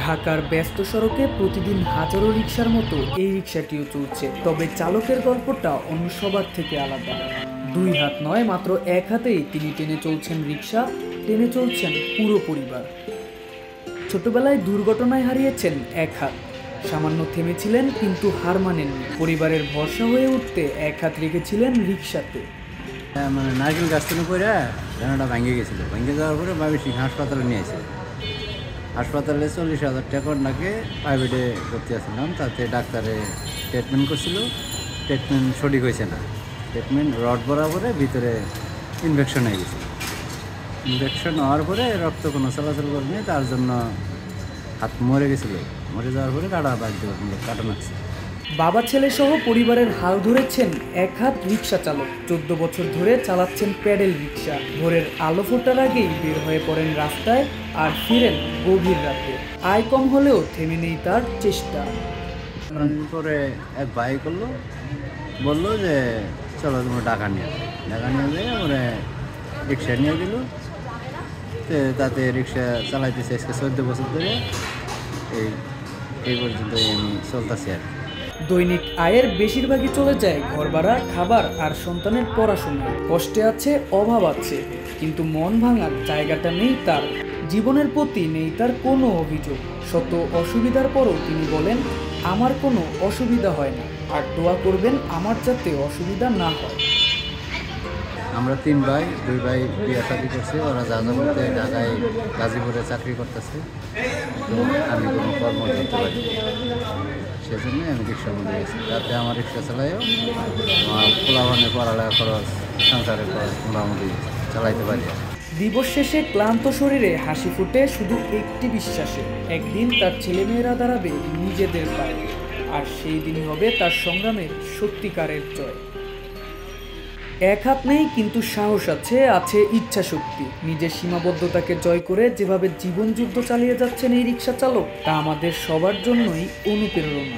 ঢাকার ব্যস্ত সড়কে প্রতিদিন হাজারো রিকশার মতো এই রিকশাটিও চলছে, তবে চালকের গল্পটা অন্য সবার থেকে আলাদা। দুই হাত নয়, মাত্র এক হাতেই তিনি টেনে চলছেন রিকশা, টেনে চলছেন পুরো পরিবার। ছোটবেলায় দুর্ঘটনায় হারিয়েছেন এক হাত, সামান্য থেমেছিলেন কিন্তু হার মানেননি। পরিবারের ভরসা হয়ে উঠতে এক হাত রেখেছিলেন রিকশাতে। মানে নারকেল গাছ থেকে পড়ে ডানাটা ভেঙে গেছিলো, ভেঙে যাওয়ার পরে বাবিসিং হাসপাতালে নিয়েছে। হাসপাতালে 40,000 টাকা নাকি প্রাইভেটে ভর্তি আসছিলাম। তাতে ডাক্তারে ট্রিটমেন্ট করছিল, ট্রিটমেন্ট সঠিক হয়েছে না। ট্রিটমেন্ট রড বরাবরে ভিতরে ইনফেকশন হয়ে গেছে। ইনফেকশন হওয়ার পরে রক্ত কোনো চলাচল করেনি, তার জন্য হাত মরে গেছিলো। মরে যাওয়ার পরে কাটা লাগছে। বাবা ছেলে সহ পরিবারের হাল ধরেছেন এক হাত রিকশা চালক। 14 বছর ধরে চালাচ্ছেন প্যাডেল রিকশা। ভোরের আলো ফোটার আগেই বের হয়ে পড়েন রাস্তায় আর ফিরেন গভীর রাতে। আয় কম হলেও থেমে নেই তার চেষ্টা। পরে এক ভাই বললো যে চলো তুমি ঢাকা নিয়ে যাই। আমরা রিক্সা নিয়ে গেল, তাতে রিক্সা চালাইতেছে আজকে 14 বছর ধরে। এই পর্যন্ত আমি চলতেছি আর কি। দৈনিক আয়ের বেশিরভাগই চলে যায় ঘর ভাড়া, খাবার আর সন্তানের পড়াশোনা। কষ্টে আছে, অভাব আছে, কিন্তু মন ভাঙার জায়গাটা নেই তার। জীবনের প্রতি নেই তার কোনো অভিযোগ। শত অসুবিধার পরও তিনি বলেন, আমার কোনো অসুবিধা হয় না, আর দোয়া করবেন আমার যাতে অসুবিধা না হয়। আমরা 3 ভাই, 2 ভাই বিয়ে শাদী করছে। ওরা যাযাবরতে ঢাকায় গাজীপুরে চাকরি করতেছে। তো আমি কোনো কর্ম করতে পারি, সেজন্যই আমি রিক্সার মধ্যে গেছি। তাতে আমার রিক্সা চালাইও আমার পোলাপানের পড়ালেখা খরচ, সংসারের খরচ মোটামুটি চালাইতে পারি। দিবস শেষে ক্লান্ত শরীরে হাসি ফুটে শুধু একটি বিশ্বাসে, একদিন তার ছেলেমেয়েরা দাঁড়াবে নিজেদের পায়ে, আর সেই দিনই হবে তার সংগ্রামের সত্যিকারের জয়। এক হাত নেই, কিন্তু সাহস আছে ইচ্ছা শক্তি। নিজের সীমাবদ্ধতাকে জয় করে যেভাবে জীবন যুদ্ধ চালিয়ে যাচ্ছেন এই রিকশা চালক, তা আমাদের সবার জন্যই অনুপ্রেরণা।